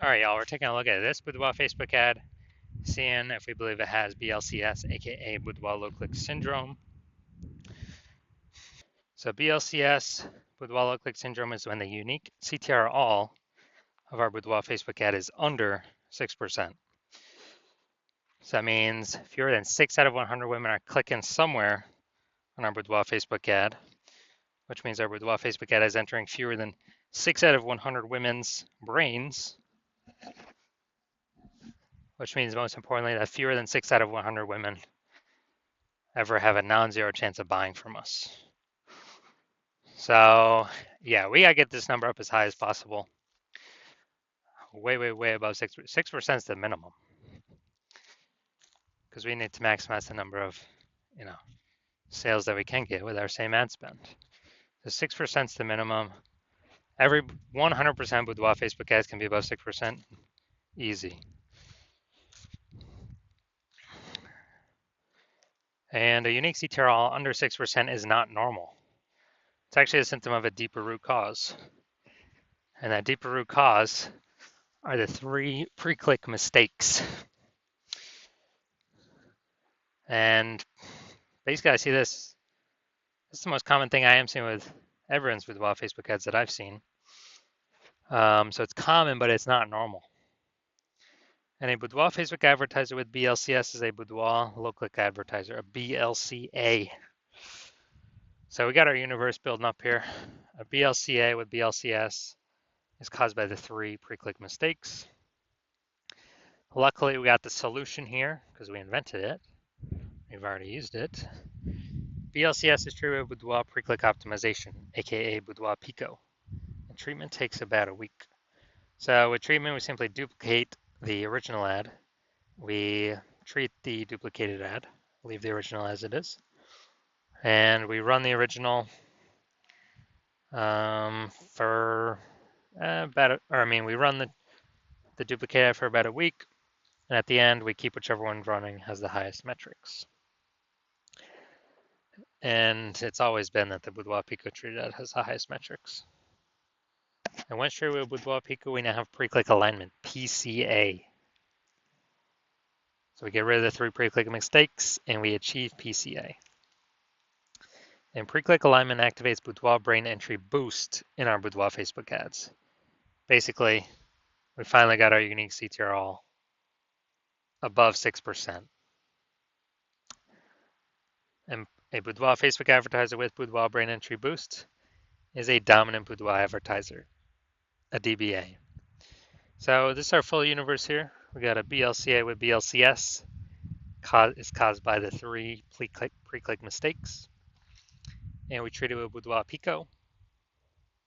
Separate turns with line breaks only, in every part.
All right, y'all, we're taking a look at this Boudoir Facebook ad, seeing if we believe it has BLCS, aka Boudoir low click syndrome. So BLCS, Boudoir low click syndrome, is when the unique CTR all of our Boudoir Facebook ad is under 6%. So that means fewer than 6 out of 100 women are clicking somewhere on our Boudoir Facebook ad, which means our Boudoir Facebook ad is entering fewer than 6 out of 100 women's brains, which means most importantly that fewer than 6 out of 100 women ever have a non-zero chance of buying from us. So yeah, we gotta get this number up as high as possible. Way above 6% is the minimum, because we need to maximize the number of, sales that we can get with our same ad spend. So 6% is the minimum. Every 100% Boudoir Facebook ads can be above 6%, easy. And a unique CTR all under 6% is not normal. It's actually a symptom of a deeper root cause. And that deeper root cause are the 3 pre-click mistakes. And basically, I see this. This is the most common thing I am seeing with everyone's Boudoir Facebook ads that I've seen. So it's common, but it's not normal. And a Boudoir Facebook advertiser with BLCS is a Boudoir low click advertiser, a BLCA. So we got our universe building up here. A BLCA with BLCS is caused by the 3 pre-click mistakes. Luckily, we got the solution here because we invented it. We've already used it. BLCS is treated with Boudoir pre-click optimization, aka Boudoir Pico. And treatment takes about a week. So with treatment, we simply duplicate the original ad. We treat the duplicated ad, leave the original as it is, and we run the original for we run the duplicate ad for about a week, and at the end, we keep whichever one running has the highest metrics. And it's always been that the Boudoir Pico treated ad has the highest metrics. And once treated with Boudoir Pico, we now have pre-click alignment, PCA. So we get rid of the 3 pre-click mistakes, and we achieve PCA. And pre-click alignment activates Boudoir brain entry boost in our Boudoir Facebook ads. Basically, we finally got our unique CTR all above 6%. And a Boudoir Facebook advertiser with Boudoir brain entry boost is a dominant Boudoir advertiser, a DBA. So this is our full universe here. We got a BLCA with BLCS. Is caused by the 3 pre-click mistakes. And we treat it with Boudoir Pico.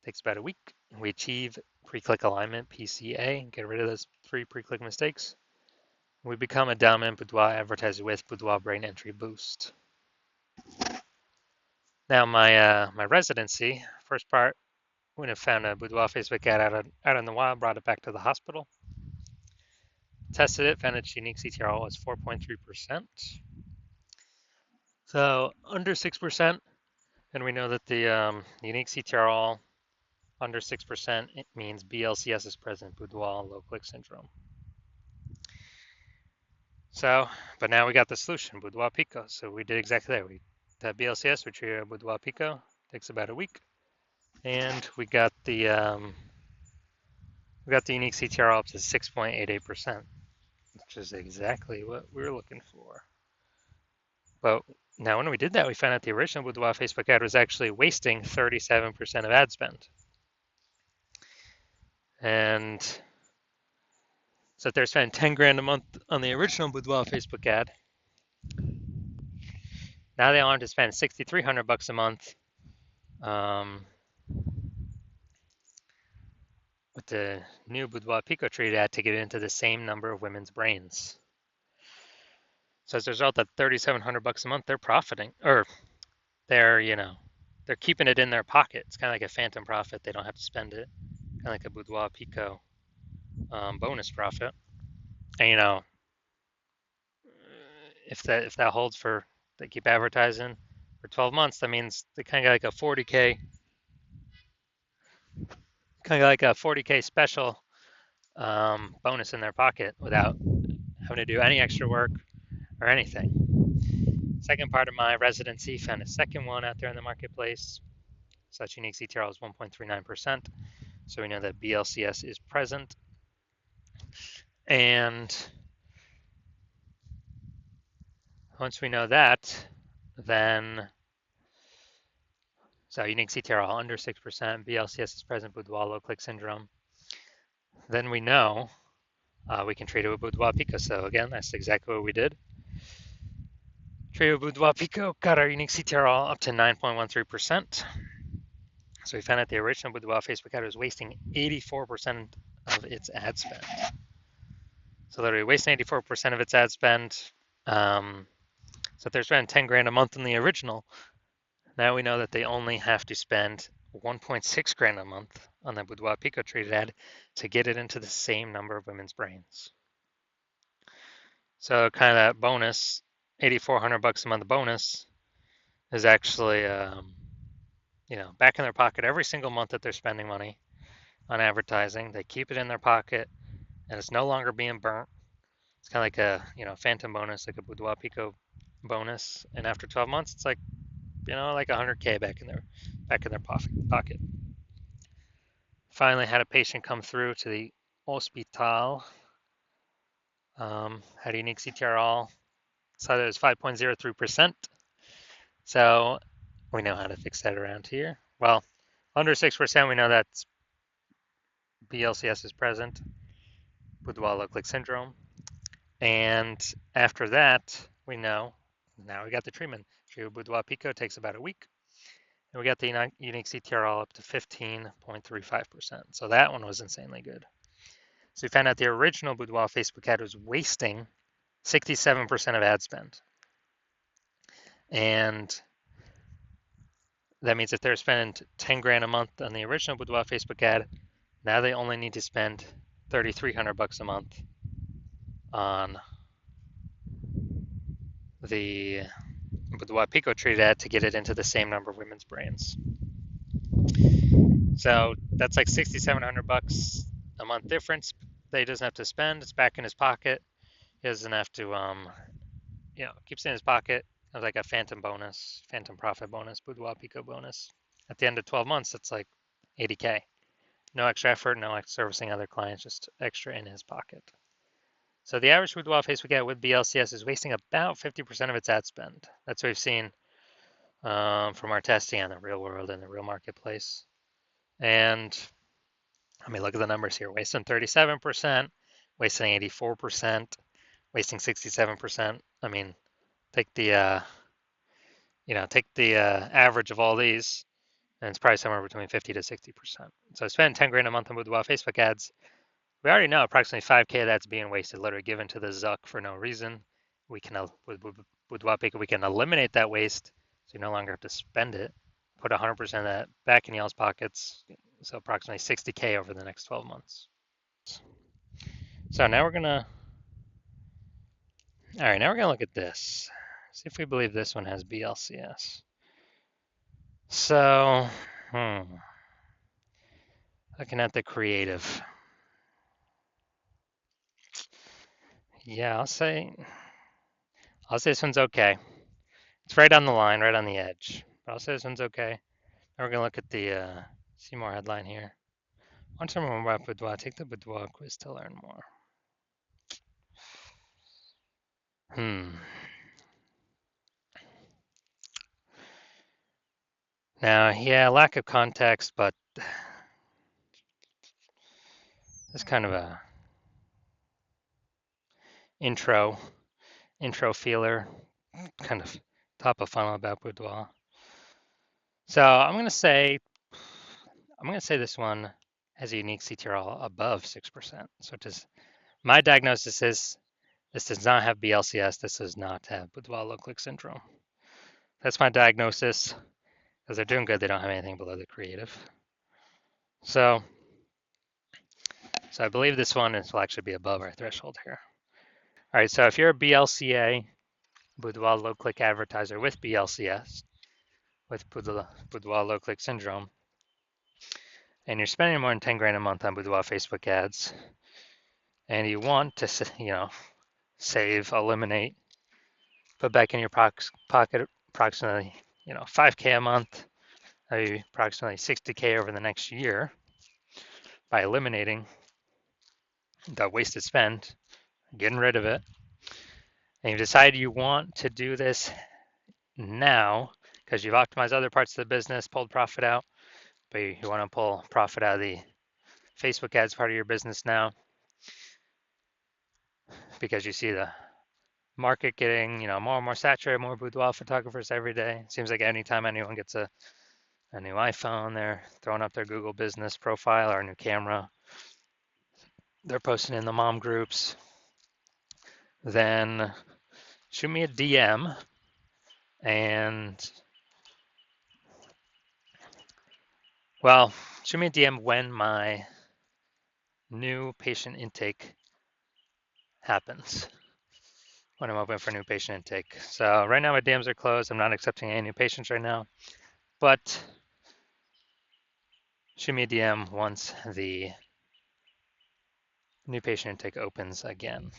Takes about a week. And we achieve pre-click alignment, PCA, get rid of those 3 pre-click mistakes. We become a dominant Boudoir advertiser with Boudoir brain entry boost. Now my residency, first part, when I found a Boudoir Facebook ad out in the wild, brought it back to the hospital. Tested it, found its unique CTR was 4.3%. So under 6%, and we know that the unique CTR all under 6%, it means BLCS is present, Boudoir low click syndrome. So, but now we got the solution, Boudoir Pico. So we did exactly that. We had BLCS, we treated Boudoir Pico, takes about a week, and we got the unique CTR up to 6.88%, which is exactly what we were looking for. But now when we did that, we found out the original Boudoir Facebook ad was actually wasting 37% of ad spend. And so if they're spending 10 grand a month on the original Boudoir Facebook ad, now they want to spend $6,300 a month with the new Boudoir Pico treated ad to get into the same number of women's brains. So as a result of $3,700 a month, they're profiting, or they're keeping it in their pocket. It's kind of like a phantom profit. They don't have to spend it, kind of like a Boudoir Pico bonus profit. And if that holds for, they keep advertising for 12 months, that means they kind of like a 40K special bonus in their pocket without having to do any extra work or anything. Second part of my residency, found a second one out there in the marketplace. Such unique CTRL is 1.39%. So we know that BLCS is present. And once we know that, then, so unique CTRL under 6%, BLCS is present, Boudoir low click syndrome. Then we know we can trade it with Boudoir Pico. So again, that's exactly what we did. Trade with Boudoir Pico, got our unique CTRL up to 9.13%. So we found out the original Boudoir Facebook ad was wasting 84% of its ad spend. So literally wasting 84% of its ad spend. So if they're spending 10 grand a month on the original, now we know that they only have to spend 1.6 grand a month on the Boudoir Pico traded ad to get it into the same number of women's brains. So kind of that bonus, 8,400 bucks a month bonus, is actually, back in their pocket every single month that they're spending money on advertising. They keep it in their pocket, and it's no longer being burnt. It's kind of like a, phantom bonus, like a Boudoir Pico bonus. And after 12 months, it's like, like 100K back in their pocket. Finally, had a patient come through to the hospital. Had a unique CTRL. So it was 5.03%. So we know how to fix that around here. Well, under 6%, we know that's BLCS is present, Boudoir low click syndrome. And after that, we know, now we got the treatment. Treatment with Boudoir Pico takes about a week. And we got the unique CTRL up to 15.35%. So that one was insanely good. So we found out the original Boudoir Facebook ad was wasting 67% of ad spend. And that means if they're spending 10 grand a month on the original Boudoir Facebook ad, now they only need to spend 3,300 bucks a month on the Boudoir Pico treated ad to get it into the same number of women's brains. So that's like 6,700 bucks a month difference that he doesn't have to spend. It's back in his pocket. He doesn't have to, keeps it in his pocket as like a phantom bonus, phantom profit bonus, Boudoir Pico bonus. At the end of 12 months, it's like 80K. No extra effort, no servicing other clients, just extra in his pocket. So the average Boudoir Facebook ad with BLCS is wasting about 50% of its ad spend. That's what we've seen from our testing on the real world and the real marketplace. And I mean, look at the numbers here: wasting 37%, wasting 84%, wasting 67%. I mean, take the average of all these, and it's probably somewhere between 50 to 60%. So spend 10 grand a month on Boudoir Facebook ads. We already know approximately 5K of that's being wasted, literally given to the Zuck for no reason. We can, with Boudoir Pico, we can eliminate that waste, so you no longer have to spend it. Put 100% of that back in y'all's pockets, so approximately 60K over the next 12 months. So now we're gonna look at this. See if we believe this one has BLCS. So, looking at the creative. Yeah, I'll say this one's okay. It's right on the line, right on the edge. But I'll say this one's okay. Now we're gonna look at the see more headline here. Want to learn more about Boudoir? Take the Boudoir quiz to learn more. Now, yeah, lack of context, but it's kind of a intro feeler, kind of top of funnel about Boudoir. So I'm gonna say this one has a unique CTRL above 6%. So my diagnosis is this does not have BLCS. This does not have Boudoir low click syndrome. That's my diagnosis. Because they're doing good, they don't have anything below the creative. So I believe this one will actually be above our threshold here. All right, so if you're a BLCA, Boudoir low click advertiser with BLCS, with Boudoir low click syndrome, and you're spending more than 10 grand a month on Boudoir Facebook ads, and you want to, save, eliminate, put back in your pocket approximately, 5K a month, approximately 60K over the next year by eliminating the wasted spend, getting rid of it, and you decide you want to do this now because you've optimized other parts of the business, pulled profit out, but you want to pull profit out of the Facebook ads part of your business now because you see the market getting, more and more saturated, more boudoir photographers every day. It seems like anytime anyone gets a new iPhone, they're throwing up their Google business profile or a new camera. They're posting in the mom groups. Then shoot me a DM and, well, shoot me a DM when my new patient intake happens, when I'm open for new patient intake. So right now my DMs are closed. I'm not accepting any new patients right now, but shoot me a DM once the new patient intake opens again.